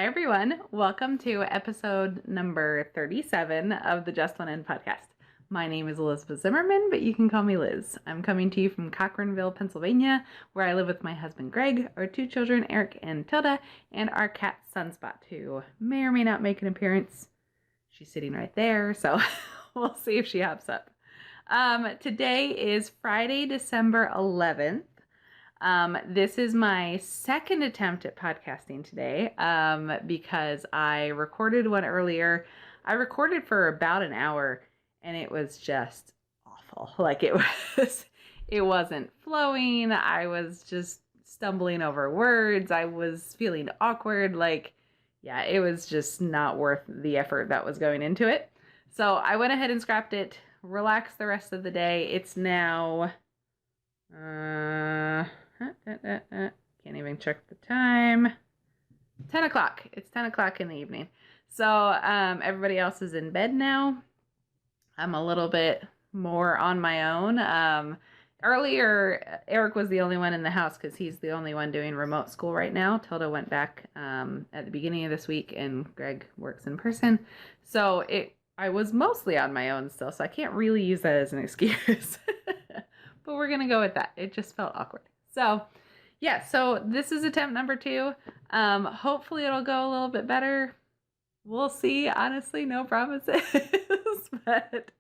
everyone. Welcome to episode number 37 of the Just One End podcast. My name is Elizabeth Zimmerman, but you can call me Liz. I'm coming to you from Cochranville, Pennsylvania, where I live with my husband Greg, our two children Eric and Tilda, and our cat Sunspot, who may or may not make an appearance. She's sitting right there, so we'll see if she hops up. Today is Friday, December 11th. This is my second attempt at podcasting today, because I recorded one earlier. I recorded for about an hour and it was just awful. Like it wasn't flowing. I was just stumbling over words. I was feeling awkward. It was just not worth the effort that was going into it. So I went ahead and scrapped it, relaxed the rest of the day. It's now, can't even check the time. 10 o'clock. It's 10 o'clock in the evening. So everybody else is in bed now. I'm a little bit more on my own. Earlier, Eric was the only one in the house because he's the only one doing remote school right now. Tilda went back at the beginning of this week, and Greg works in person. So I was mostly on my own still, so I can't really use that as an excuse. But we're going to go with that. It just felt awkward. So, yeah, so this is attempt number 2. Hopefully it'll go a little bit better. We'll see. Honestly, no promises. But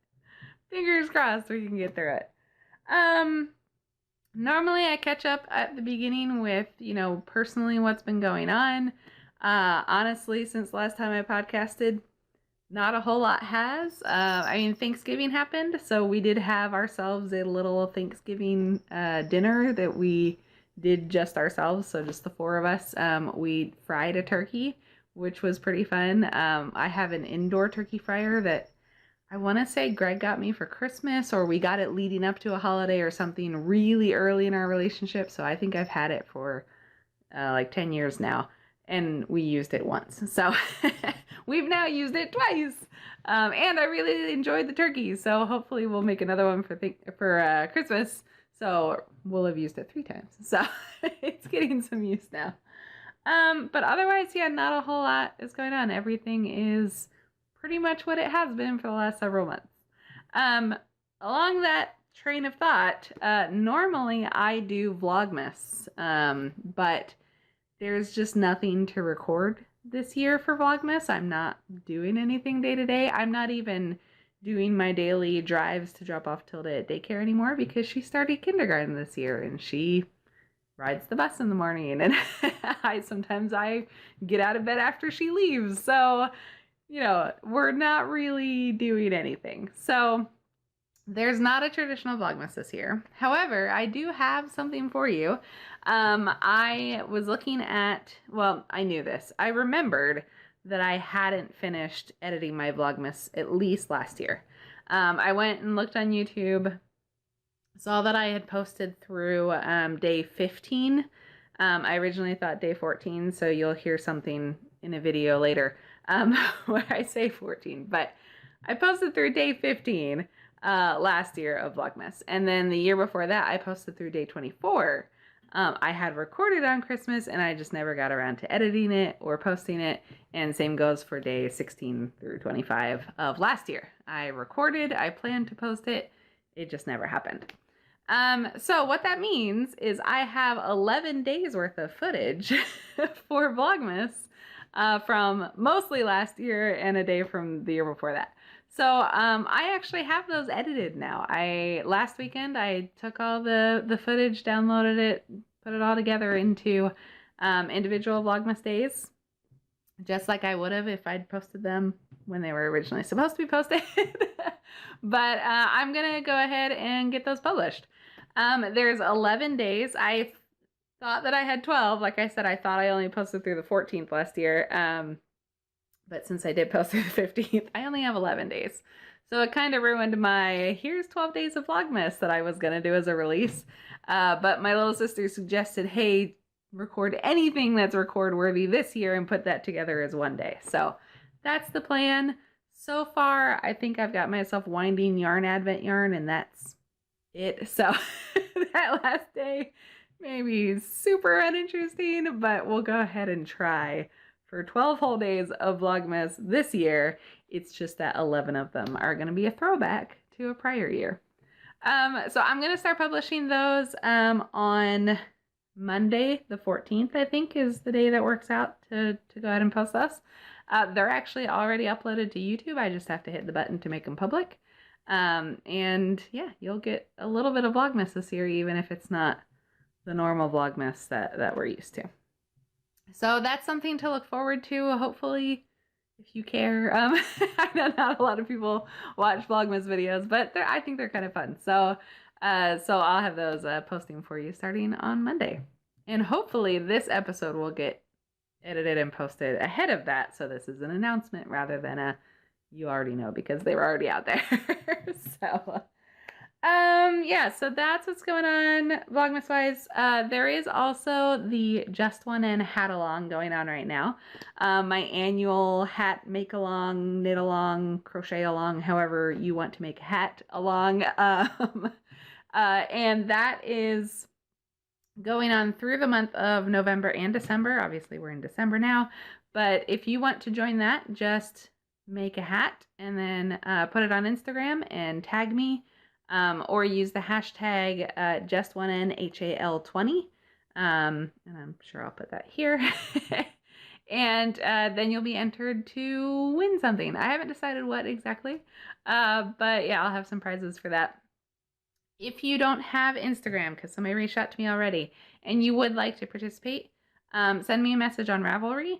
fingers crossed we can get through it. Normally I catch up at the beginning with, personally what's been going on. Honestly, since last time I podcasted, not a whole lot has. Thanksgiving happened, so we did have ourselves a little Thanksgiving dinner that we did just ourselves, so just the 4 of us. We fried a turkey, which was pretty fun. I have an indoor turkey fryer that I want to say Greg got me for Christmas, or we got it leading up to a holiday or something really early in our relationship, so I think I've had it for 10 years now. And we used it once. So we've now used it twice. And I really enjoyed the turkey. So hopefully we'll make another one for Christmas. So we'll have used it 3 times. So it's getting some use now. But otherwise, not a whole lot is going on. Everything is pretty much what it has been for the last several months. Along that train of thought, normally I do Vlogmas. But there's just nothing to record this year for Vlogmas. I'm not doing anything day to day. I'm not even doing my daily drives to drop off Tilda at daycare anymore because she started kindergarten this year and she rides the bus in the morning, and sometimes I get out of bed after she leaves. So, we're not really doing anything. So there's not a traditional Vlogmas this year. However, I do have something for you. I was looking at, I knew this. I remembered that I hadn't finished editing my Vlogmas at least last year. I went and looked on YouTube, saw that I had posted through day 15. I originally thought day 14, so you'll hear something in a video later where I say 14. But I posted through day 15 last year of Vlogmas. And then the year before that, I posted through day 24. I had recorded on Christmas and I just never got around to editing it or posting it. And same goes for day 16 through 25 of last year. I recorded, I planned to post it. It just never happened. So what that means is I have 11 days worth of footage for Vlogmas from mostly last year and a day from the year before that. So I actually have those edited now. Last weekend I took all the footage, downloaded it, put it all together into individual Vlogmas days, just like I would have if I'd posted them when they were originally supposed to be posted. But I'm gonna go ahead and get those published. There's 11 days. I thought that I had 12. Like I said, I thought I only posted through the 14th last year. But since I did post through the 15th, I only have 11 days. So it kind of ruined my, here's 12 days of Vlogmas that I was going to do as a release. But my little sister suggested, hey, record anything that's record worthy this year and put that together as one day. So that's the plan. So far, I think I've got myself winding yarn advent yarn, and that's it. So that last day may be super uninteresting, but we'll go ahead and try for 12 whole days of Vlogmas this year. It's just that 11 of them are going to be a throwback to a prior year. So I'm going to start publishing those on Monday, the 14th, I think, is the day that works out to go ahead and post those. They're actually already uploaded to YouTube. I just have to hit the button to make them public. And yeah, you'll get a little bit of Vlogmas this year, even if it's not the normal Vlogmas that we're used to. So that's something to look forward to, hopefully, if you care. I know not a lot of people watch Vlogmas videos, but I think they're kind of fun. So I'll have those posting for you starting on Monday. And hopefully this episode will get edited and posted ahead of that, so this is an announcement rather than a you already know, because they were already out there. So yeah, so that's what's going on Vlogmas wise. There is also the Just One N hat along going on right now. My annual hat make along, knit along, crochet along, however you want to make a hat along. And that is going on through the month of November and December. Obviously we're in December now, but if you want to join that, just make a hat and then put it on Instagram and tag me, or use the hashtag just1nhal20, and I'm sure I'll put that here. And then you'll be entered to win something. I haven't decided what exactly, but yeah, I'll have some prizes for that. If you don't have Instagram, because somebody reached out to me already, and you would like to participate, send me a message on Ravelry.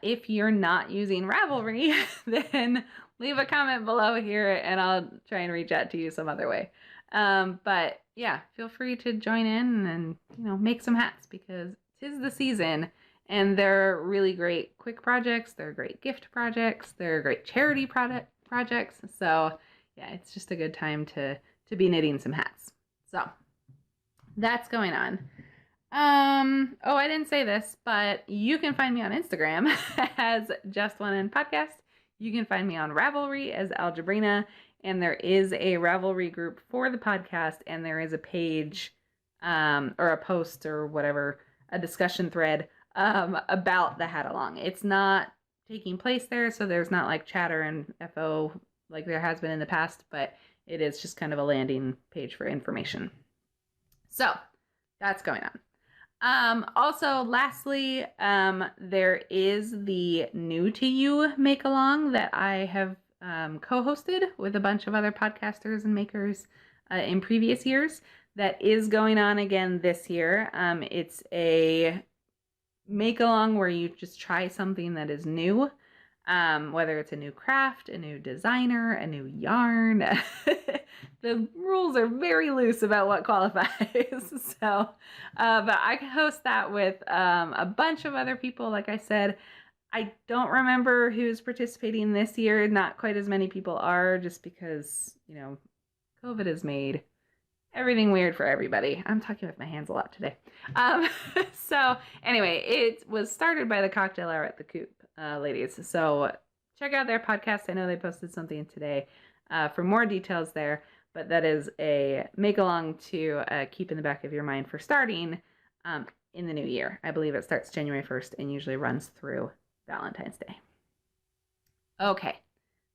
If you're not using Ravelry, then leave a comment below here and I'll try and reach out to you some other way. But yeah, feel free to join in and, make some hats, because 'tis the season and they're really great quick projects. They're great gift projects. They're great charity projects. So yeah, it's just a good time to be knitting some hats. So that's going on. Oh, I didn't say this, but you can find me on Instagram as Just One N Podcast. You can find me on Ravelry as Algebrina, and there is a Ravelry group for the podcast, and there is a page, or a post or whatever, a discussion thread, about the hat along. It's not taking place there, so there's not like chatter and FO like there has been in the past, but it is just kind of a landing page for information. So that's going on. Also, lastly, there is the New to You make along that I have co-hosted with a bunch of other podcasters and makers in previous years. That is going on again this year. It's a make along where you just try something that is new. Whether it's a new craft, a new designer, a new yarn. The rules are very loose about what qualifies. So, but I host that with a bunch of other people. Like I said, I don't remember who's participating this year. Not quite as many people are, just because, COVID has made everything weird for everybody. I'm talking with my hands a lot today. So anyway, it was started by the Cocktail Hour at the Coop ladies. So check out their podcast. I know they posted something today for more details there, but that is a make along to keep in the back of your mind for starting in the new year. I believe it starts January 1st and usually runs through Valentine's Day. Okay,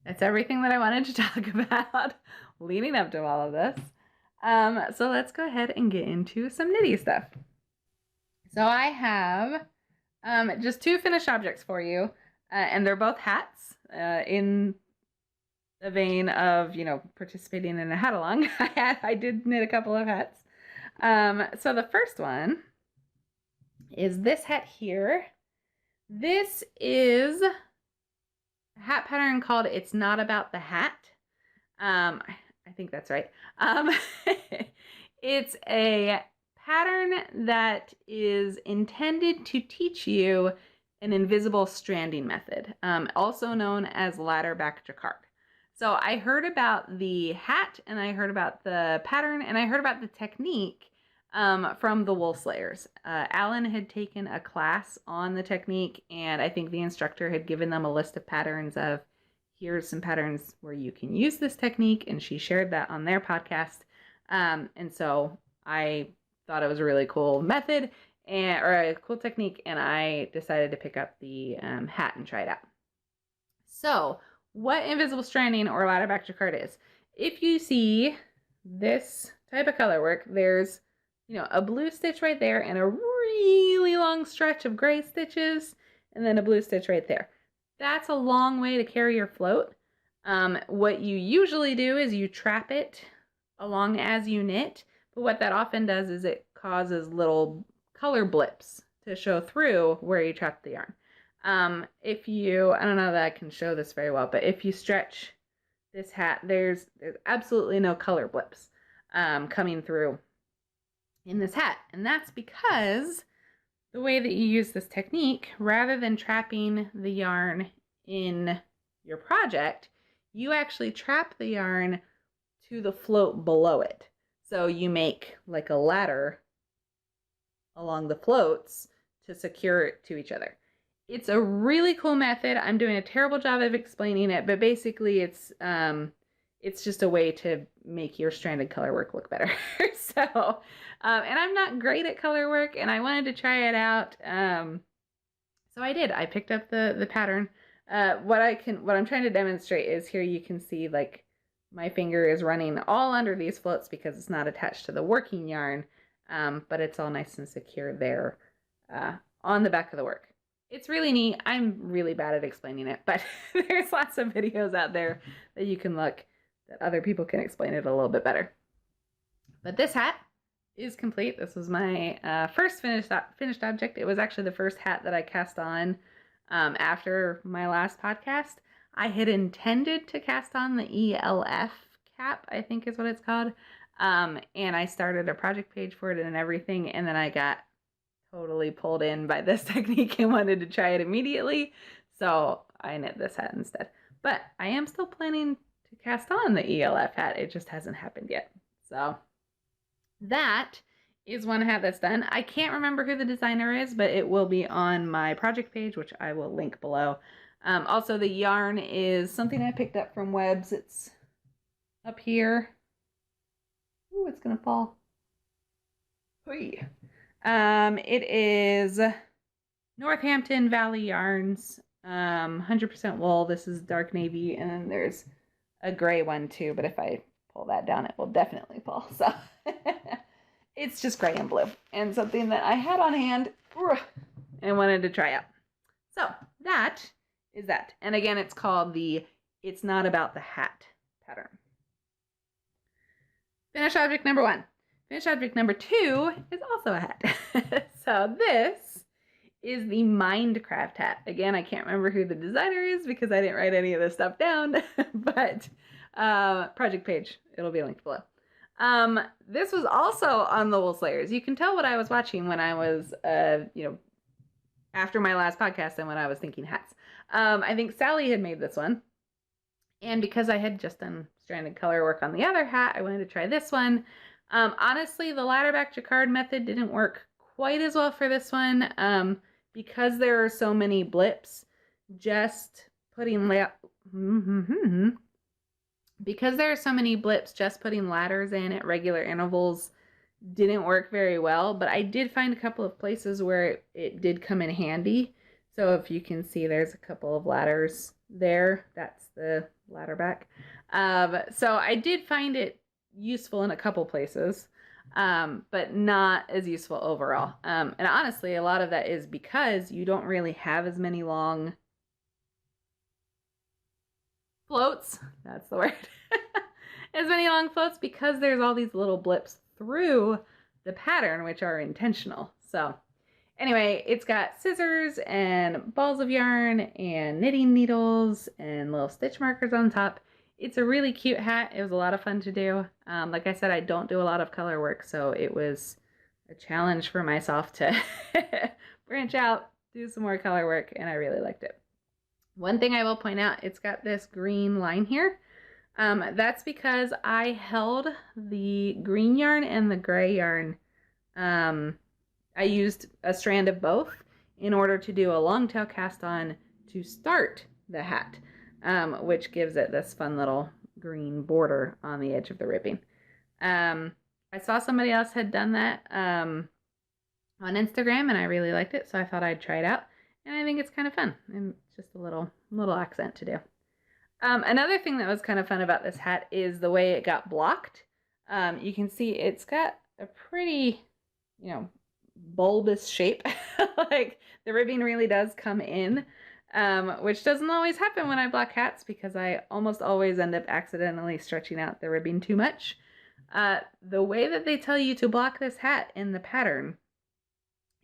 that's everything that I wanted to talk about leading up to all of this. So let's go ahead and get into some nitty stuff. So I have just two finished objects for you, and they're both hats in the vein of, participating in a hat along. I did knit a couple of hats. So the first one is this hat here. This is a hat pattern called It's Not About the Hat. I think that's right. It's a pattern that is intended to teach you an invisible stranding method, also known as ladder back jacquard. So I heard about the hat, and I heard about the pattern, and I heard about the technique from the Wool Slayers. Alan had taken a class on the technique, and I think the instructor had given them a list of patterns of, here's some patterns where you can use this technique, and she shared that on their podcast. And so I thought it was a really cool method, or a cool technique, and I decided to pick up the hat and try it out. So what invisible stranding or ladder back jacquard is, if you see this type of color work, there's a blue stitch right there and a really long stretch of gray stitches and then a blue stitch right there. That's a long way to carry your float. What you usually do is you trap it along as you knit, but what that often does is it causes little color blips to show through where you trapped the yarn. I don't know that I can show this very well, but if you stretch this hat, there's absolutely no color blips coming through in this hat. And that's because the way that you use this technique, rather than trapping the yarn in your project, you actually trap the yarn to the float below it. So you make like a ladder along the floats to secure it to each other. It's a really cool method. I'm doing a terrible job of explaining it, but basically it's just a way to make your stranded color work look better. So, and I'm not great at color work, and I wanted to try it out. So I did. I picked up the pattern. What I'm trying to demonstrate is here you can see like my finger is running all under these floats because it's not attached to the working yarn, but it's all nice and secure there on the back of the work. It's really neat. I'm really bad at explaining it, but there's lots of videos out there that you can look that other people can explain it a little bit better. But this hat is complete. This was my first finished object. It was actually the first hat that I cast on after my last podcast. I had intended to cast on the ELF cap, I think is what it's called. And I started a project page for it and everything, and then I got totally pulled in by this technique and wanted to try it immediately. So I knit this hat instead. But I am still planning to cast on the ELF hat. It just hasn't happened yet. So that is one hat that's done. I can't remember who the designer is, but it will be on my project page, which I will link below. Also, the yarn is something I picked up from Webs. It's up here. Ooh, it's gonna fall. Hoi. It is Northampton Valley Yarns, 100% wool. This is dark navy, and then there's a gray one too, but if I pull that down, it will definitely fall. So it's just gray and blue, and something that I had on hand and wanted to try out. So that is that. And again, it's called the It's Not About the Hat pattern. Finished object number 1. Finished object number 2 is also a hat. So this is the Mindcraft hat. Again, I can't remember who the designer is because I didn't write any of this stuff down, but project page, it'll be linked below. This was also on the Wool Slayers. You can tell what I was watching when I was, after my last podcast and when I was thinking hats. I think Sally had made this one. And because I had just done stranded color work on the other hat, I wanted to try this one. Honestly, the ladder back jacquard method didn't work quite as well for this one. Because there are so many blips, just putting because there are so many blips, just putting ladders in at regular intervals didn't work very well, but I did find a couple of places where it did come in handy. So if you can see, there's a couple of ladders there. That's the ladder back. So I did find it useful in a couple places, but not as useful overall. And honestly, a lot of that is because you don't really have as many long floats. That's the word. As many long floats because there's all these little blips through the pattern, which are intentional. So anyway, it's got scissors and balls of yarn and knitting needles and little stitch markers on top. It's a really cute hat. It was a lot of fun to do. Like I said, I don't do a lot of color work, so it was a challenge for myself to branch out, do some more color work, and I really liked it. One thing I will point out, it's got this green line here. That's because I held the green yarn and the gray yarn. I used a strand of both in order to do a long tail cast on to start the hat, which gives it this fun little green border on the edge of the ribbing. I saw somebody else had done that. on Instagram, and I really liked it, so I thought I'd try it out. And I think it's kind of fun, and it's just a little accent to do. Another thing that was kind of fun about this hat is the way it got blocked. You can see it's got a pretty, bulbous shape. Like the ribbing really does come in, which doesn't always happen when I block hats because I almost always end up accidentally stretching out the ribbing too much. The way that they tell you to block this hat in the pattern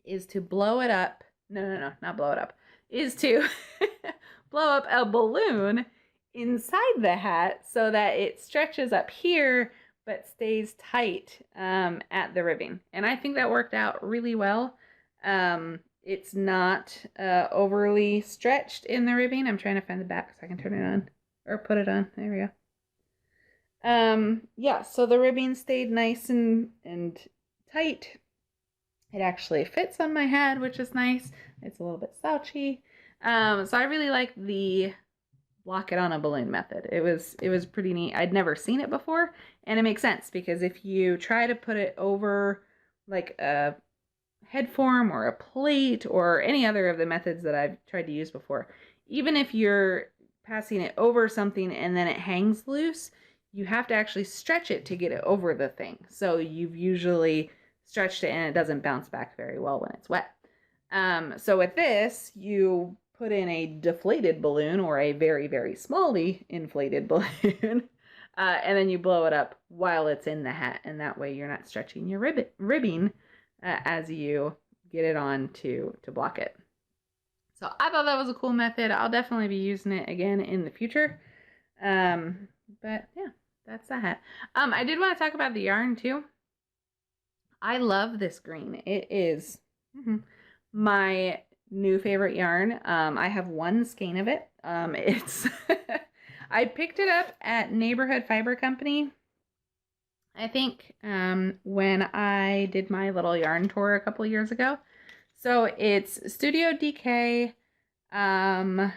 is to blow it up. No, not blow it up. Is to blow up a balloon inside the hat so that it stretches up here but stays tight at the ribbing. And I think that worked out really well. It's not overly stretched in the ribbing. I'm trying to find the back so I can turn it on or put it on. There we go. Yeah, so the ribbing stayed nice and tight. It actually fits on my head, which is nice. It's a little bit slouchy. So I really like the block it on a balloon method. It was pretty neat. I'd never seen it before, and it makes sense because if you try to put it over like a head form or a plate or any other of the methods that I've tried to use before, even if you're passing it over something and then it hangs loose, you have to actually stretch it to get it over the thing. So you've usually stretched it and it doesn't bounce back very well when it's wet. So with this, you put in a deflated balloon or a very, very smally inflated balloon, and then you blow it up while it's in the hat, and that way you're not stretching your ribbing as you get it on to block it. So I thought that was a cool method. I'll definitely be using it again in the future. But yeah, that's the hat. I did want to talk about the yarn too. I love this green. It is my new favorite yarn. I have one skein of it. It's I picked it up at Neighborhood Fiber Company, I think, when I did my little yarn tour a couple of years ago. So it's Studio DK, 100%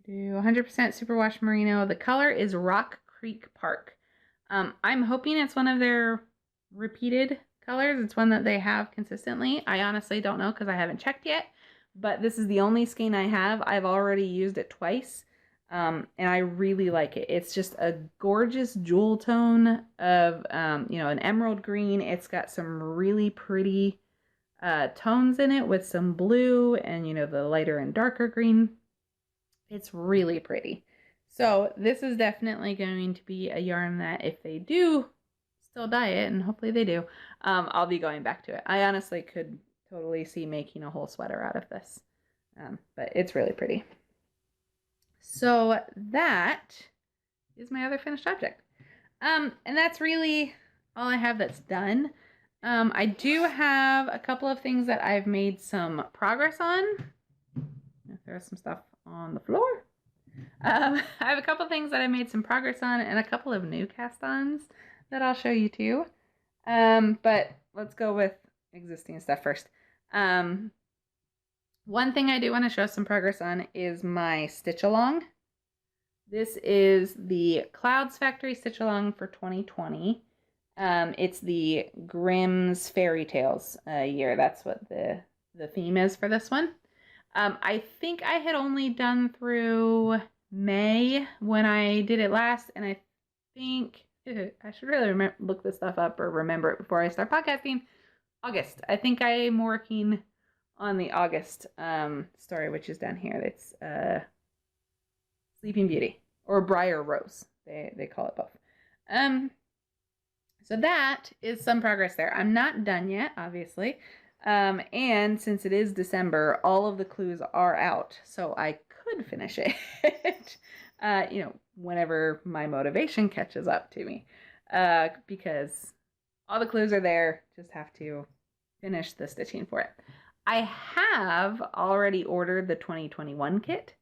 superwash merino. The color is Rock Creek Park. I'm hoping it's one of their repeated colors. It's one that they have consistently. I honestly don't know because I haven't checked yet, but this is the only skein I have. I've already used it twice, and I really like it. It's just a gorgeous jewel tone of, an emerald green. It's got some really pretty tones in it with some blue and, the lighter and darker green. It's really pretty. So this is definitely going to be a yarn that if they do still dye it, and hopefully they do, I'll be going back to it. I honestly could totally see making a whole sweater out of this, but it's really pretty. So that is my other finished object, and that's really all I have that's done. I do have a couple of things that I've made some progress on. There's some stuff on the floor. I have a couple of things that I made some progress on and a couple of new cast-ons that I'll show you too. But let's go with existing stuff first. One thing I do want to show some progress on is my stitch along. This is the Clouds Factory stitch along for 2020. It's the Grimm's Fairy Tales year. That's what the theme is for this one. I think I had only done through May when I did it last, and I think I should really look this stuff up or remember it before I start podcasting. August. I think I am working on the August story, which is down here. It's Sleeping Beauty or Briar Rose. They call it both. So that is some progress there. I'm not done yet, obviously. And since it is December, all of the clues are out, so I could finish it, whenever my motivation catches up to me, because all the clues are there, just have to finish the stitching for it. I have already ordered the 2021 kit.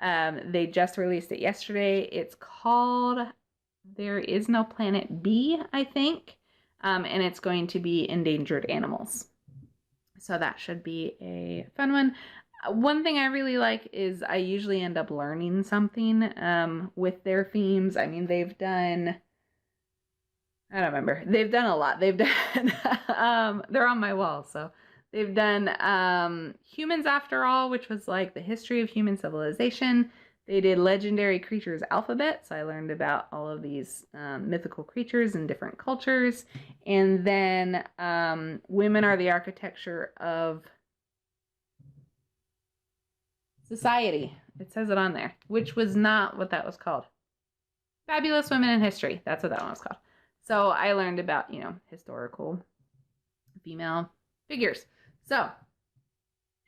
They just released it yesterday. It's called There Is No Planet B, I think, and it's going to be endangered animals. So that should be a fun one. One thing I really like is I usually end up learning something with their themes. I mean, they've done I don't remember. They've done a lot. They've done, they're on my wall. So they've done Humans After All, which was like the history of human civilization. They did Legendary Creatures Alphabet. So I learned about all of these mythical creatures in different cultures. And then Women Are the Architecture of Society. It says it on there, which was not what that was called. Fabulous Women in History. That's what that one was called. So I learned about, historical female figures. So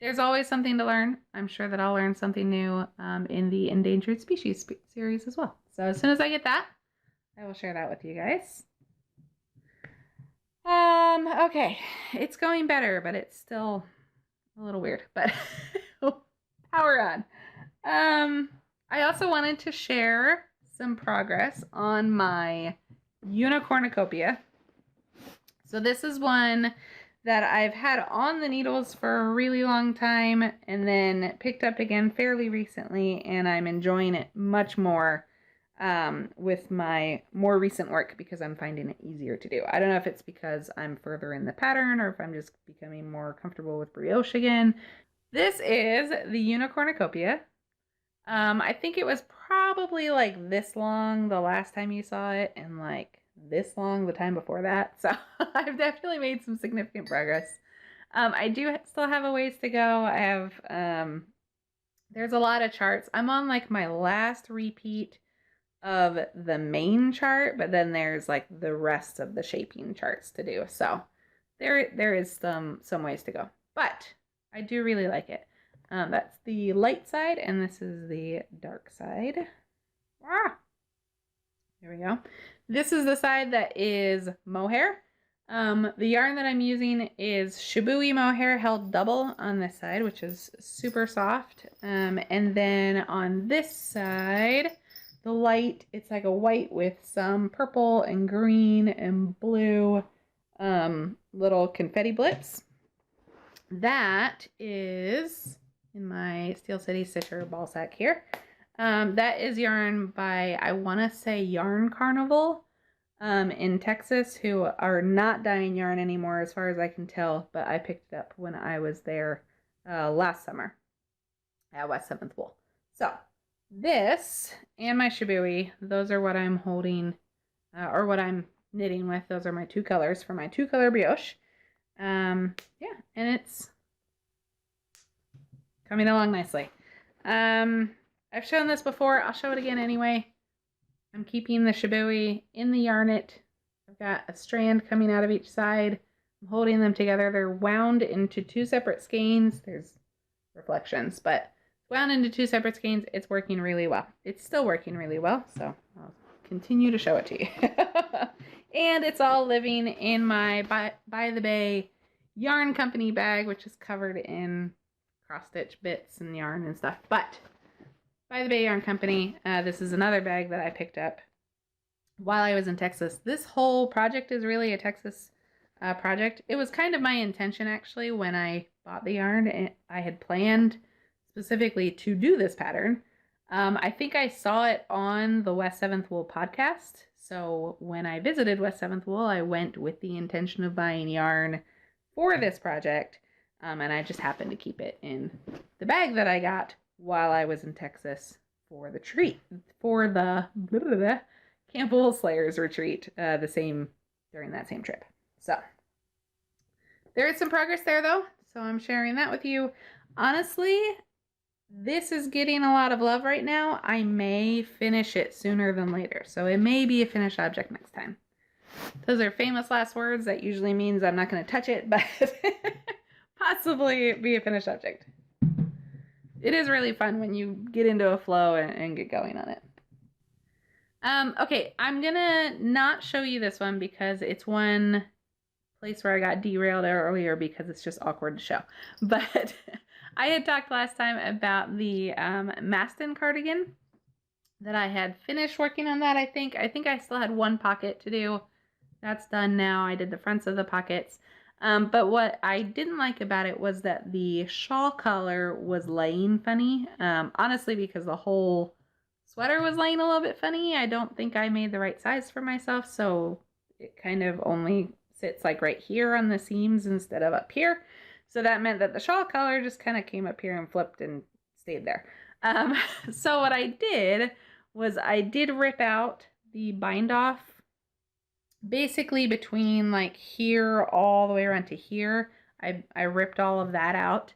there's always something to learn. I'm sure that I'll learn something new in the Endangered Species series as well. So as soon as I get that, I will share that with you guys. Okay. It's going better, but it's still a little weird. But power on. I also wanted to share some progress on my Unicornucopia. So this is one that I've had on the needles for a really long time and then picked up again fairly recently, and I'm enjoying it much more with my more recent work because I'm finding it easier to do. I don't know if it's because I'm further in the pattern or if I'm just becoming more comfortable with brioche again. This is the Unicornucopia. I think it was probably like this long the last time you saw it and like this long the time before that. So I've definitely made some significant progress. I do still have a ways to go. I have, there's a lot of charts. I'm on like my last repeat of the main chart, but then there's like the rest of the shaping charts to do. So there is some ways to go, but I do really like it. That's the light side, and this is the dark side. There we go. This is the side that is mohair. The yarn that I'm using is Shibui mohair held double on this side, which is super soft. And then on this side, the light, it's like a white with some purple and green and blue little confetti blips. That is in my Steel City Stitcher ball sack here. That is yarn by, I want to say, Yarn Carnival in Texas, who are not dyeing yarn anymore as far as I can tell, but I picked it up when I was there last summer at West 7th Wool. So this and my Shibui, those are what I'm holding or what I'm knitting with. Those are my two colors for my two color brioche. Yeah, and it's coming along nicely. I've shown this before. I'll show it again anyway. I'm keeping the Shibui in the Yarnet. I've got a strand coming out of each side. I'm holding them together. They're wound into two separate skeins. There's reflections, but wound into two separate skeins. It's working really well. It's still working really well, so I'll continue to show it to you. And it's all living in my By the Bay Yarn Company bag, which is covered in cross-stitch bits and yarn and stuff. But By the Bay Yarn Company, this is another bag that I picked up while I was in Texas. This whole project is really a Texas project. It was kind of my intention, actually, when I bought the yarn. I had planned specifically to do this pattern. I think I saw it on the West 7th Wool podcast. So when I visited West 7th Wool, I went with the intention of buying yarn for this project. And I just happened to keep it in the bag that I got while I was in Texas for the Camp Wool Slayers retreat, during that same trip. So there is some progress there, though. So I'm sharing that with you. Honestly, this is getting a lot of love right now. I may finish it sooner than later. So it may be a finished object next time. Those are famous last words. That usually means I'm not going to touch it, but possibly be a finished object. It is really fun when you get into a flow and get going on it. Okay, I'm going to not show you this one because it's one place where I got derailed earlier because it's just awkward to show. But I had talked last time about the Maston cardigan that I had finished working on that, I think. I think I still had one pocket to do. That's done now. I did the fronts of the pockets. But what I didn't like about it was that the shawl collar was laying funny. Honestly, because the whole sweater was laying a little bit funny. I don't think I made the right size for myself, so it kind of only sits like right here on the seams instead of up here. So that meant that the shawl collar just kind of came up here and flipped and stayed there. So what I did was I did rip out the bind off basically between like here all the way around to here. I ripped all of that out.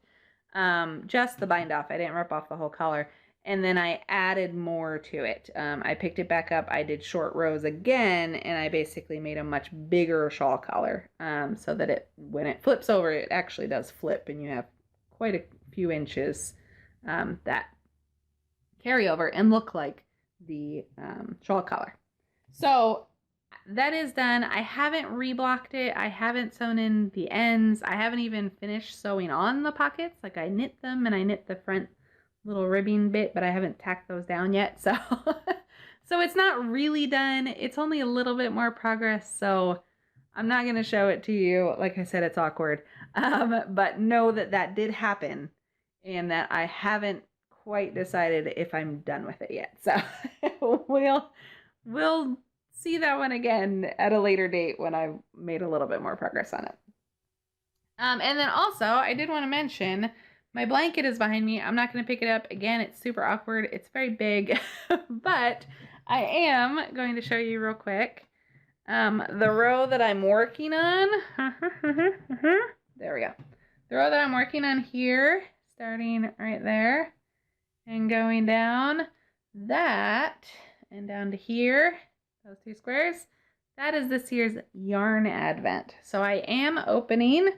Just the bind off. I didn't rip off the whole collar. And then I added more to it. I picked it back up. I did short rows again, and I basically made a much bigger shawl collar so that when it flips over, it actually does flip, and you have quite a few inches that carry over and look like the shawl collar. So that is done. I haven't reblocked it. I haven't sewn in the ends. I haven't even finished sewing on the pockets. Like I knit them and I knit the front little ribbing bit, but I haven't tacked those down yet. So, so it's not really done. It's only a little bit more progress. So I'm not going to show it to you. Like I said, it's awkward. But know that that did happen and that I haven't quite decided if I'm done with it yet. So we'll see that one again at a later date when I've made a little bit more progress on it. And then also, I did want to mention, my blanket is behind me. I'm not going to pick it up. Again, it's super awkward. It's very big, but I am going to show you real quick the row that I'm working on. There we go. The row that I'm working on here, starting right there and going down that and down to here. Those two squares, that is this year's yarn advent. So I am opening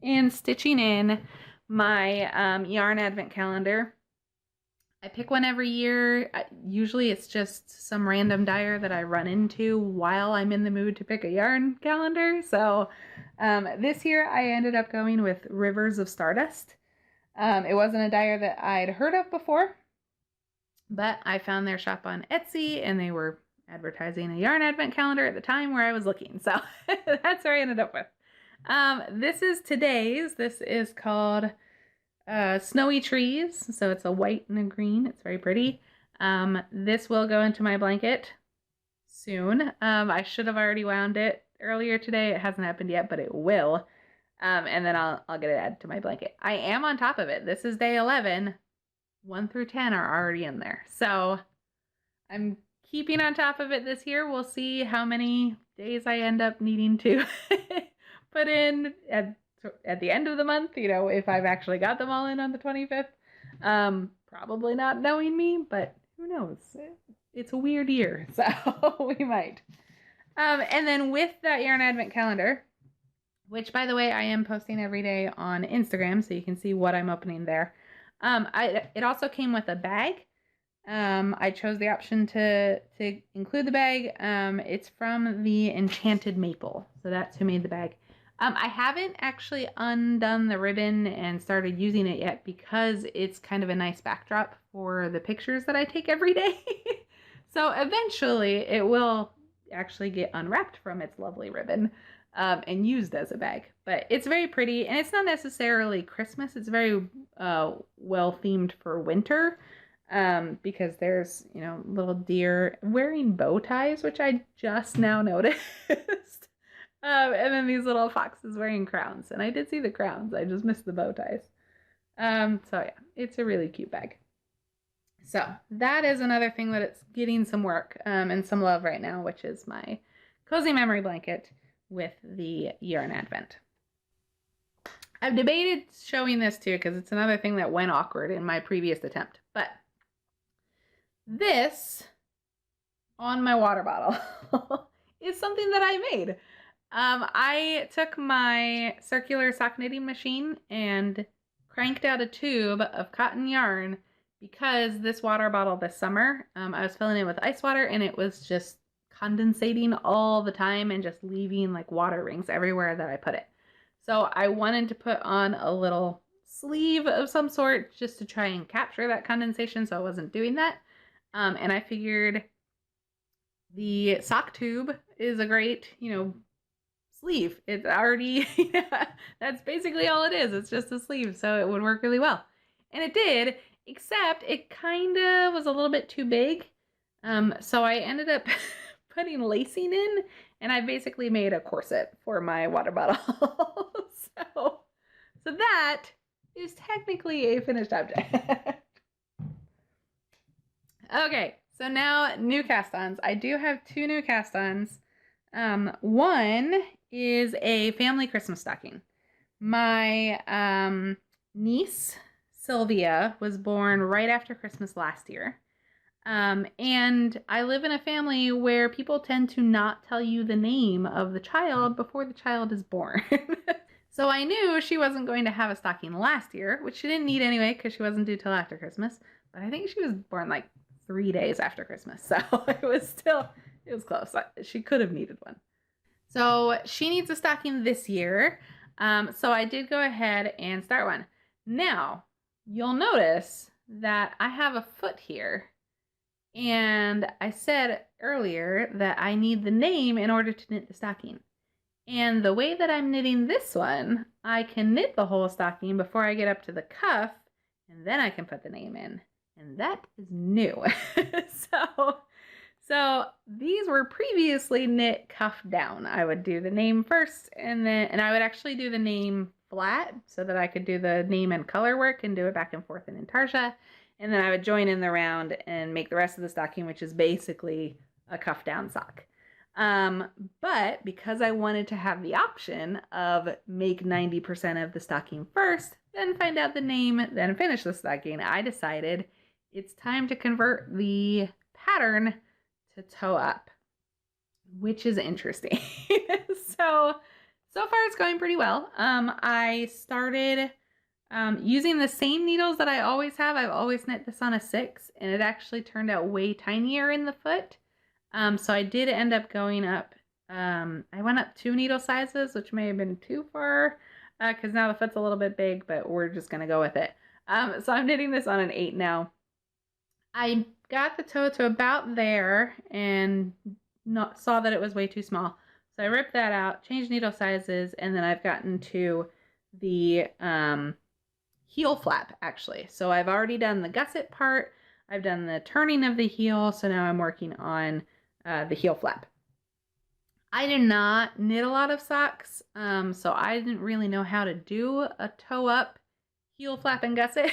and stitching in my yarn advent calendar. I pick one every year. Usually it's just some random dyer that I run into while I'm in the mood to pick a yarn calendar. So this year I ended up going with Rivers of Stardust. It wasn't a dyer that I'd heard of before, but I found their shop on Etsy and they were advertising a yarn advent calendar at the time where I was looking. So that's where I ended up with. This is today's. This is called Snowy Trees. So it's a white and a green. It's very pretty. This will go into my blanket soon. I should have already wound it earlier today. It hasn't happened yet, but it will. And then I'll get it added to my blanket. I am on top of it. This is day 11. 1 through 10 are already in there. So I'm keeping on top of it this year. We'll see how many days I end up needing to put in at the end of the month, you know, if I've actually got them all in on the 25th. Probably not knowing me, but who knows? It's a weird year, so we might. And then with that yarn advent calendar, which by the way, I am posting every day on Instagram, so you can see what I'm opening there. It also came with a bag. I chose the option to include the bag. It's from the Enchanted Maple. So that's who made the bag. I haven't actually undone the ribbon and started using it yet because it's kind of a nice backdrop for the pictures that I take every day. So eventually it will actually get unwrapped from its lovely ribbon and used as a bag. But it's very pretty and it's not necessarily Christmas. It's very well themed for winter. Because there's, you know, little deer wearing bow ties, which I just now noticed. And then these little foxes wearing crowns. And I did see the crowns. I just missed the bow ties. So yeah, it's a really cute bag. So that is another thing that it's getting some work and some love right now, which is my cozy memory blanket with the yarn advent. I've debated showing this too because it's another thing that went awkward in my previous attempt. But this on my water bottle is something that I made. I took my circular sock knitting machine and cranked out a tube of cotton yarn because this water bottle this summer, I was filling it with ice water and it was just condensating all the time and just leaving like water rings everywhere that I put it. So I wanted to put on a little sleeve of some sort just to try and capture that condensation so I wasn't doing that. And I figured the sock tube is a great, you know, sleeve. It's already, that's basically all it is. It's just a sleeve, so it would work really well. And it did, except it kind of was a little bit too big. So I ended up putting lacing in, and I basically made a corset for my water bottle. So that is technically a finished object. Okay, so now new cast-ons. I do have 2 new cast-ons. One is a family Christmas stocking. My niece, Sylvia, was born right after Christmas last year. And I live in a family where people tend to not tell you the name of the child before the child is born. So I knew she wasn't going to have a stocking last year, which she didn't need anyway because she wasn't due till after Christmas. But I think she was born like 3 days after Christmas. So it was close. She could have needed one. So she needs a stocking this year. So I did go ahead and start one. Now, you'll notice that I have a foot here. And I said earlier that I need the name in order to knit the stocking. And the way that I'm knitting this one, I can knit the whole stocking before I get up to the cuff, and then I can put the name in. And that is new. So these were previously knit cuff down. I would do the name first, and I would actually do the name flat so that I could do the name and color work and do it back and forth in intarsia. And then I would join in the round and make the rest of the stocking, which is basically a cuff down sock. But because I wanted to have the option of make 90% of the stocking first, then find out the name, then finish the stocking, I decided it's time to convert the pattern to toe up, which is interesting. So far it's going pretty well. I started using the same needles that I always have. I've always knit this on a 6, and it actually turned out way tinier in the foot. So I did end up going up, I went up 2 needle sizes, which may have been too far, because now the foot's a little bit big, but we're just going to go with it. So I'm knitting this on an 8 now. I got the toe to about there and saw that it was way too small. So I ripped that out, changed needle sizes, and then I've gotten to the heel flap, actually. So I've already done the gusset part. I've done the turning of the heel, so now I'm working on the heel flap. I did not knit a lot of socks, so I didn't really know how to do a toe up heel flap and gusset.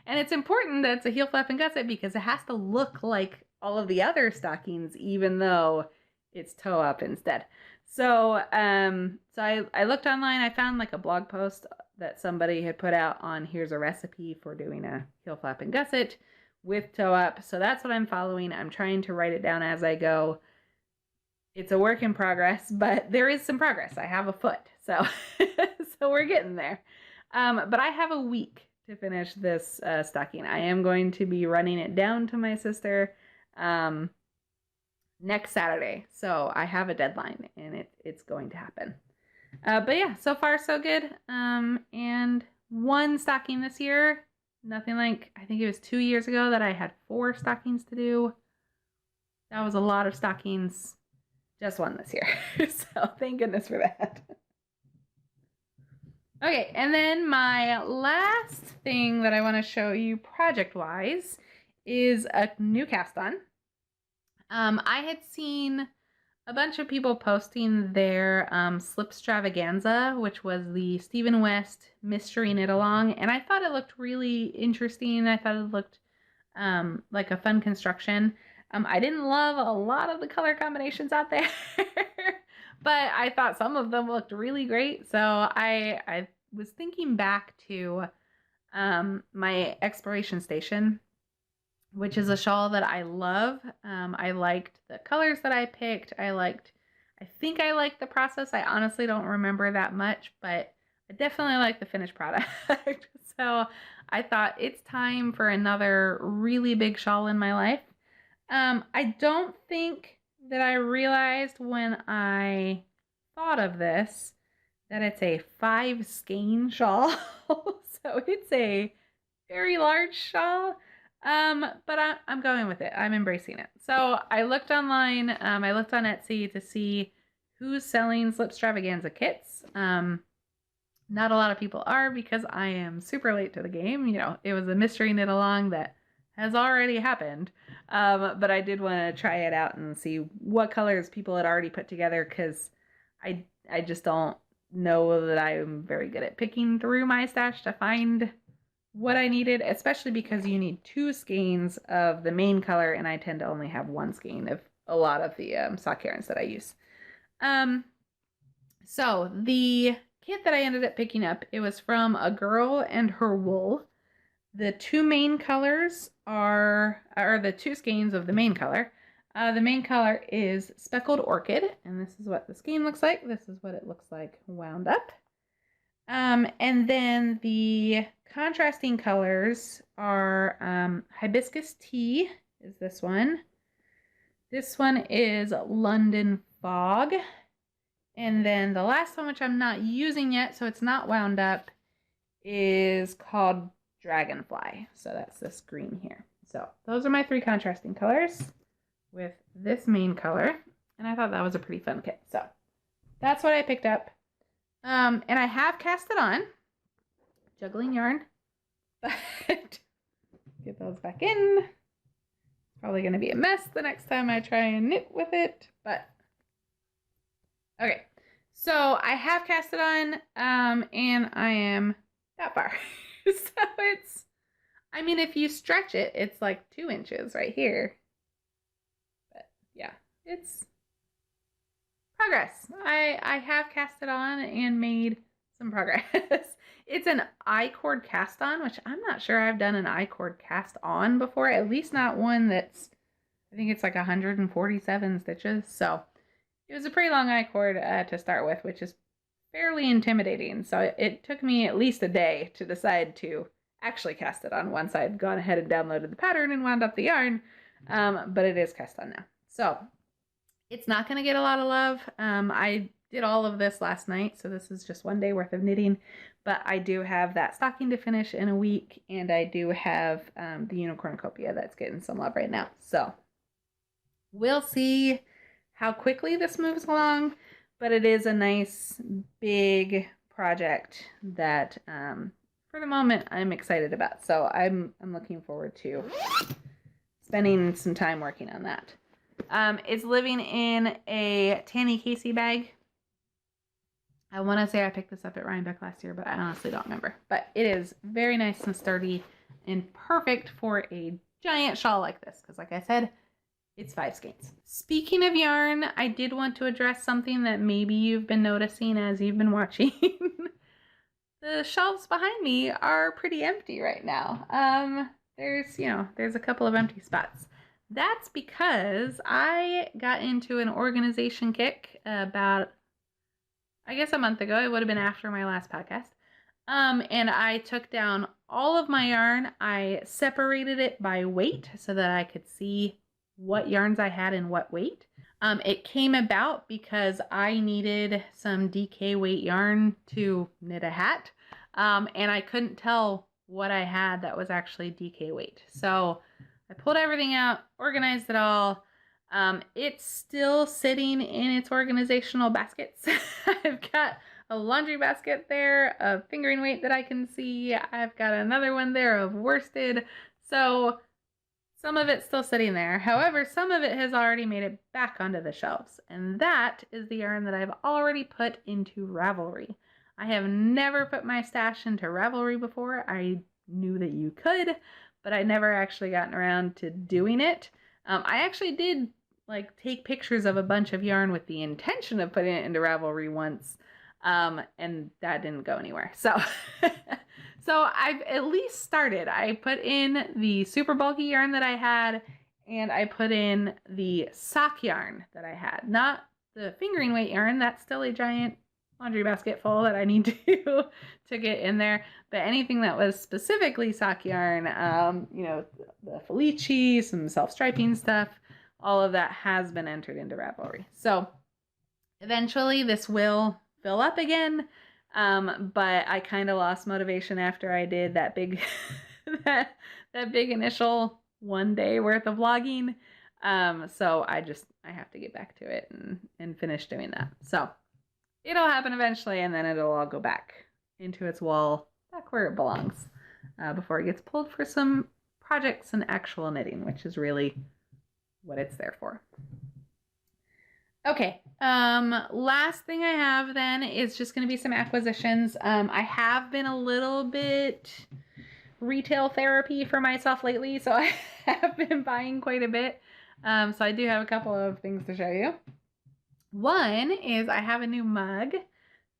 And it's important that it's a heel flap and gusset because it has to look like all of the other stockings, even though it's toe up instead. So I looked online. I found like a blog post that somebody had put out on here's a recipe for doing a heel flap and gusset with toe up. So that's what I'm following. I'm trying to write it down as I go. It's a work in progress, but there is some progress. I have a foot, so we're getting there. But I have a week to finish this stocking. I am going to be running it down to my sister next Saturday. So I have a deadline, and it's going to happen. But yeah, so far so good. And 1 stocking this year. Nothing like, I think it was 2 years ago that I had 4 stockings to do. That was a lot of stockings. Just 1 this year. So thank goodness for that. Okay, and then my last thing that I want to show you project-wise is a new cast-on. I had seen a bunch of people posting their Slipstravaganza, which was the Stephen West mystery knit-along, and I thought it looked really interesting. I thought it looked like a fun construction. I didn't love a lot of the color combinations out there, but I thought some of them looked really great. So I was thinking back to my Exploration Station, which is a shawl that I love. I liked the colors that I picked. I think I liked the process. I honestly don't remember that much, but I definitely like the finished product. So I thought it's time for another really big shawl in my life. I don't think that I realized when I thought of this that it's a 5 skein shawl. So it's a very large shawl. But I'm going with it. I'm embracing it. So I looked online. I looked on Etsy to see who's selling Slipstravaganza kits. Not a lot of people are because I am super late to the game. You know, it was a mystery knit along that has already happened. But I did want to try it out and see what colors people had already put together, because I just don't know that I'm very good at picking through my stash to find what I needed, especially because you need 2 skeins of the main color, and I tend to only have 1 skein of a lot of the sock yarns that I use. So the kit that I ended up picking up, it was from A Girl and Her Wool. The 2 main colors are the 2 skeins of the main color. The main color is Speckled Orchid, and this is what the skein looks like. This is what it looks like wound up. And then the contrasting colors are Hibiscus Tea is this one. This one is London Fog. And then the last one, which I'm not using yet, so it's not wound up, is called Dragonfly. So that's this green here. So those are my 3 contrasting colors with this main color. And I thought that was a pretty fun kit. So that's what I picked up. And I have cast it on. Juggling yarn. But get those back in. Probably going to be a mess the next time I try and knit with it. But okay. So I have cast it on. And I am that far. So it's, I mean, if you stretch it, it's like 2 inches right here. But yeah, it's progress. I have cast it on and made some progress. It's an I-cord cast on, which I'm not sure I've done an I-cord cast on before, at least not one that's, I think it's like 147 stitches. So it was a pretty long I-cord to start with, which is fairly intimidating. So it took me at least a day to decide to actually cast it on once I'd gone ahead and downloaded the pattern and wound up the yarn. But it is cast on now. So it's not going to get a lot of love. I did all of this last night, so this is just 1 day worth of knitting. But I do have that stocking to finish in a week, and I do have the Unicornucopia that's getting some love right now. So we'll see how quickly this moves along. But it is a nice big project that for the moment I'm excited about. So I'm looking forward to spending some time working on that. It's living in a Tanny Casey bag. I want to say I picked this up at Rhinebeck last year, but I honestly don't remember. But it is very nice and sturdy and perfect for a giant shawl like this, because like I said, it's 5 skeins. Speaking of yarn, I did want to address something that maybe you've been noticing as you've been watching. The shelves behind me are pretty empty right now. There's a couple of empty spots. That's because I got into an organization kick about, I guess, a month ago. It would have been after my last podcast. And I took down all of my yarn. I separated it by weight so that I could see what yarns I had in what weight. It came about because I needed some DK weight yarn to knit a hat. And I couldn't tell what I had that was actually DK weight. So I pulled everything out, organized it all. It's still sitting in its organizational baskets. I've got a laundry basket there of fingering weight that I can see. I've got another one there of worsted. So some of it's still sitting there. However, some of it has already made it back onto the shelves. And that is the yarn that I've already put into Ravelry. I have never put my stash into Ravelry before. I knew that you could, but I never actually gotten around to doing it. I actually did take pictures of a bunch of yarn with the intention of putting it into Ravelry once, and that didn't go anywhere. So so I've at least started. I put in the super bulky yarn that I had, and I put in the sock yarn that I had. Not the fingering weight yarn. That's still a giant laundry basket full that I need to get in there. But anything that was specifically sock yarn, the Felici, some self-striping stuff, all of that has been entered into Ravelry. So eventually this will fill up again. But I kind of lost motivation after I did that big, that big initial 1 day worth of vlogging. So I have to get back to it and finish doing that. So it'll happen eventually, and then it'll all go back into its wall, back where it belongs, before it gets pulled for some projects and actual knitting, which is really what it's there for. Okay, last thing I have then is just going to be some acquisitions. I have been a little bit retail therapy for myself lately, so I have been buying quite a bit. So I do have a couple of things to show you. One is I have a new mug.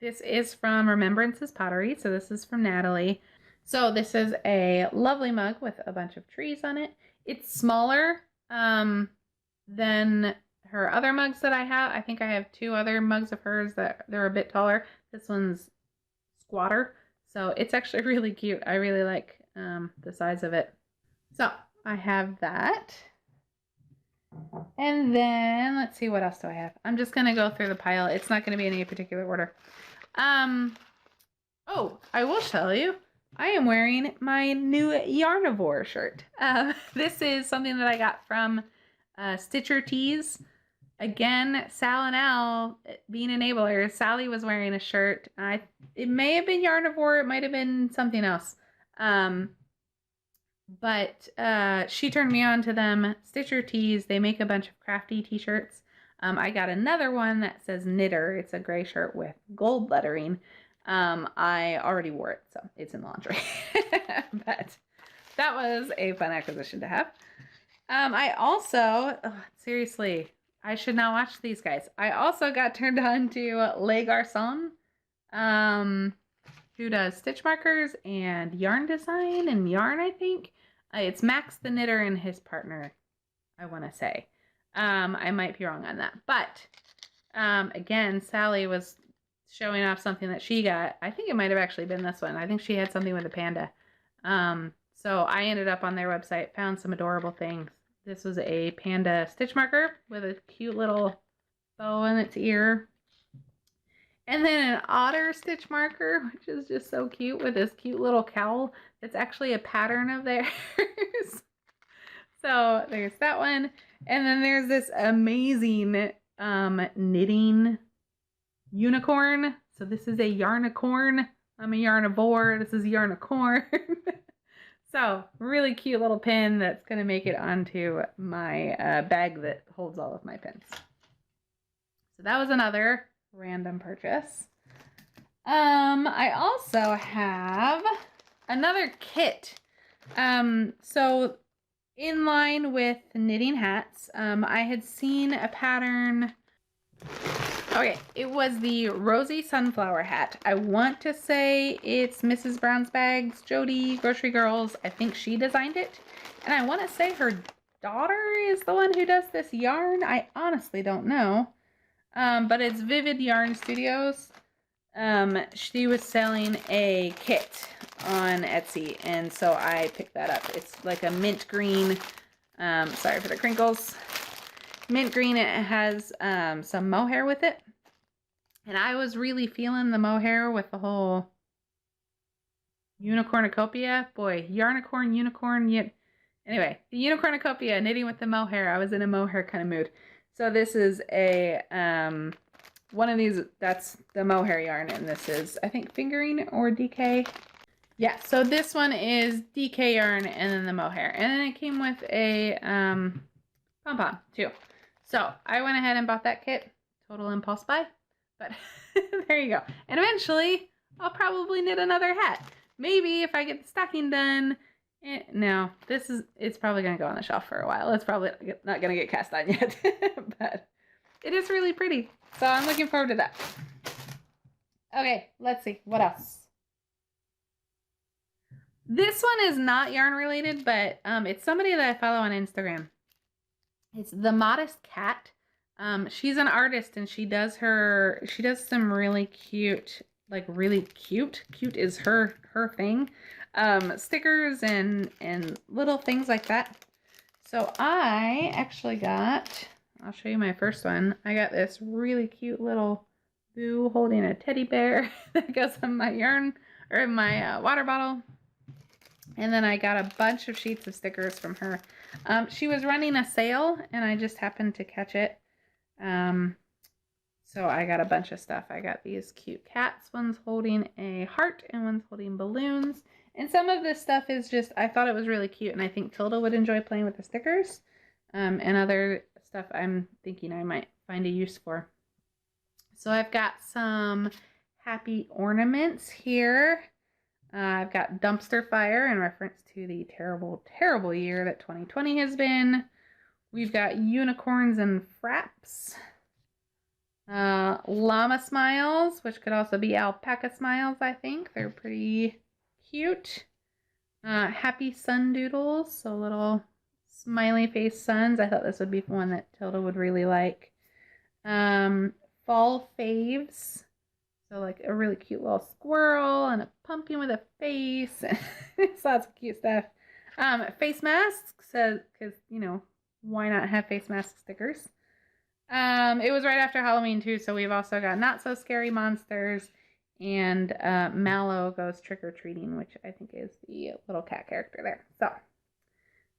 This is from Remembrances Pottery, so this is from Natalie. So this is a lovely mug with a bunch of trees on it. It's smaller than her other mugs that I have. I think I have 2 other mugs of hers that they're a bit taller. This one's squatter, so it's actually really cute. I really like the size of it. So I have that. And then let's see, what else do I have? I'm just gonna go through the pile. It's not gonna be in any particular order. Oh, I will tell you, I am wearing my new Yarnivore shirt. This is something that I got from Stitcher Tees. Again, Sal and Al being enablers. Sally was wearing a shirt. It may have been Yarnivore. It might have been something else. But she turned me on to them. Stitcher Tees. They make a bunch of crafty t-shirts. I got another one that says Knitter. It's a gray shirt with gold lettering. I already wore it, so it's in laundry. But that was a fun acquisition to have. I also, seriously, I should not watch these guys. I also got turned on to Les Garçons, who does stitch markers and yarn design and yarn, I think. It's Max the Knitter and his partner, I want to say. I might be wrong on that. But, again, Sally was showing off something that she got. I think it might have actually been this one. I think she had something with a panda. So I ended up on their website, found some adorable things. This was a panda stitch marker with a cute little bow in its ear. And then an otter stitch marker, which is just so cute, with this cute little cowl. It's actually a pattern of theirs. So there's that one. And then there's this amazing knitting unicorn. So this is a yarnicorn. I'm a yarnivore. This is a yarnicorn. So really cute little pin that's going to make it onto my bag that holds all of my pins. So that was another random purchase. I also have another kit. So in line with knitting hats, I had seen a pattern. Okay, it was the Rosie Sunflower Hat. I want to say it's Mrs. Brown's Bags, Jody, Grocery Girls. I think she designed it. And I want to say her daughter is the one who does this yarn. I honestly don't know. But it's Vivid Yarn Studios. She was selling a kit on Etsy, and so I picked that up. It's like a mint green, sorry for the crinkles, mint green. It has some mohair with it, and I was really feeling the mohair with the whole Unicornucopia. Boy, Yarnicorn, unicorn, anyway, the Unicornucopia, knitting with the mohair. I was in a mohair kind of mood. So this is a, one of these, that's the mohair yarn, and this is, I think, fingering or DK. Yeah, so this one is DK yarn and then the mohair. And then it came with a pom-pom, too. So I went ahead and bought that kit. Total impulse buy. But there you go. And eventually, I'll probably knit another hat. Maybe if I get the stocking done. No, it's probably going to go on the shelf for a while. It's probably not going to get cast on yet. But it is really pretty. So I'm looking forward to that. Okay, let's see. What else? This one is not yarn related, but it's somebody that I follow on Instagram. It's The Modest Cat. She's an artist, and she does some really cute, like really cute is her thing. Stickers and little things like that. So I actually got, I'll show you my first one. I got this really cute little boo holding a teddy bear that goes on my yarn, or in my water bottle. And then I got a bunch of sheets of stickers from her. She was running a sale, and I just happened to catch it. So I got a bunch of stuff. I got these cute cats. One's holding a heart, and one's holding balloons. And some of this stuff is just, I thought it was really cute, and I think Tilda would enjoy playing with the stickers. And other stuff I'm thinking I might find a use for. So I've got some happy ornaments here. I've got dumpster fire in reference to the terrible, terrible year that 2020 has been. We've got unicorns and fraps. Llama smiles, which could also be alpaca smiles, I think. They're pretty cute. Happy sun doodles, so little smiley face suns. I thought this would be one that Tilda would really like. Fall faves. So like a really cute little squirrel and a pumpkin with a face. It's lots of cute stuff. Face masks, so because why not have face mask stickers? It was right after Halloween too, so we've also got Not So Scary Monsters and Mallow Goes Trick or Treating, which I think is the little cat character there. So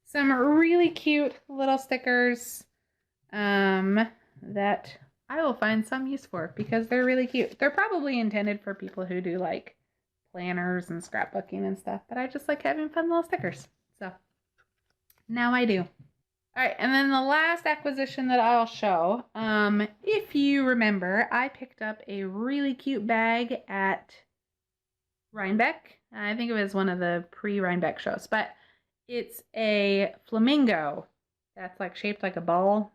some really cute little stickers that I will find some use for because they're really cute. They're probably intended for people who do like planners and scrapbooking and stuff, but I just like having fun little stickers. So now I do. All right, and then the last acquisition that I'll show, if you remember, I picked up a really cute bag at Rhinebeck. I think it was one of the pre-Rhinebeck shows, but it's a flamingo that's like shaped like a ball.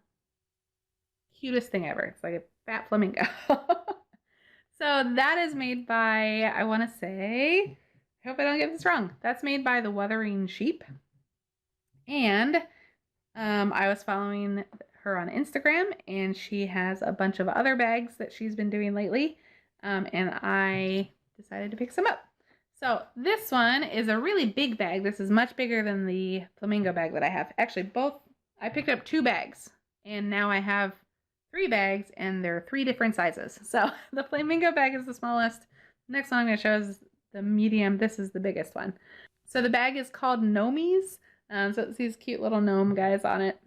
Cutest thing ever. It's like a fat flamingo. So that is made by, I want to say, I hope I don't get this wrong. That's made by the Wuthering Sheep. And I was following her on Instagram, and she has a bunch of other bags that she's been doing lately, and I decided to pick some up. So this one is a really big bag. This is much bigger than the flamingo bag that I have. Actually, I picked up 2 bags, and now I have 3 bags, and they're 3 different sizes. So the flamingo bag is the smallest. The next one I'm going to show is the medium. This is the biggest one. So the bag is called Gnomies. So it's these cute little gnome guys on it.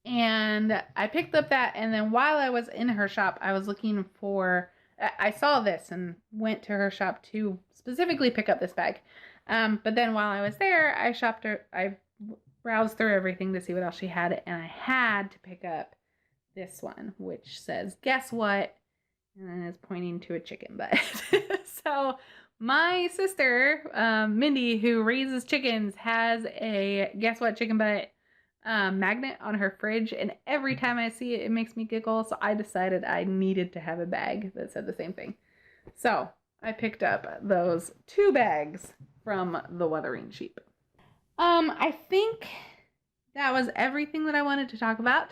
And I picked up that, and then while I was in her shop, I was looking for, I saw this and went to her shop to specifically pick up this bag. But then while I was there, I browsed through everything to see what else she had, and I had to pick up this one, which says, guess what? And then is pointing to a chicken butt. So my sister, Mindy, who raises chickens, has a guess what chicken butt magnet on her fridge, and every time I see it, it makes me giggle. So I decided I needed to have a bag that said the same thing. So I picked up those 2 bags from the Wuthering Sheep. I think that was everything that I wanted to talk about.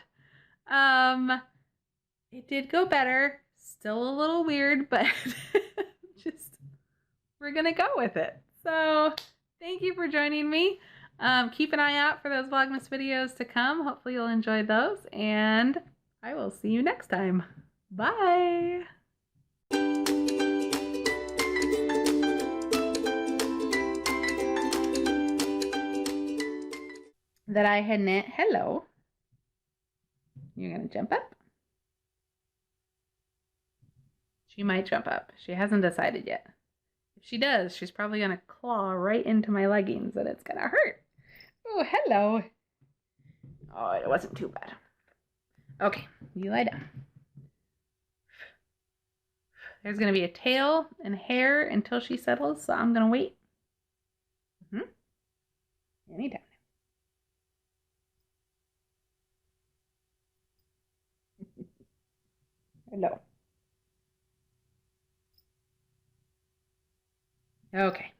It did go better. Still a little weird, but just we're gonna go with it. So thank you for joining me. Keep an eye out for those Vlogmas videos to come. Hopefully you'll enjoy those, and I will see you next time. Bye. That I had knit. Hello. You're gonna jump up? She might jump up. She hasn't decided yet. If she does, she's probably going to claw right into my leggings, and it's going to hurt. Oh, hello. Oh, it wasn't too bad. Okay, you lie down. There's going to be a tail and hair until she settles, so I'm going to wait. Anytime. Hello. Okay.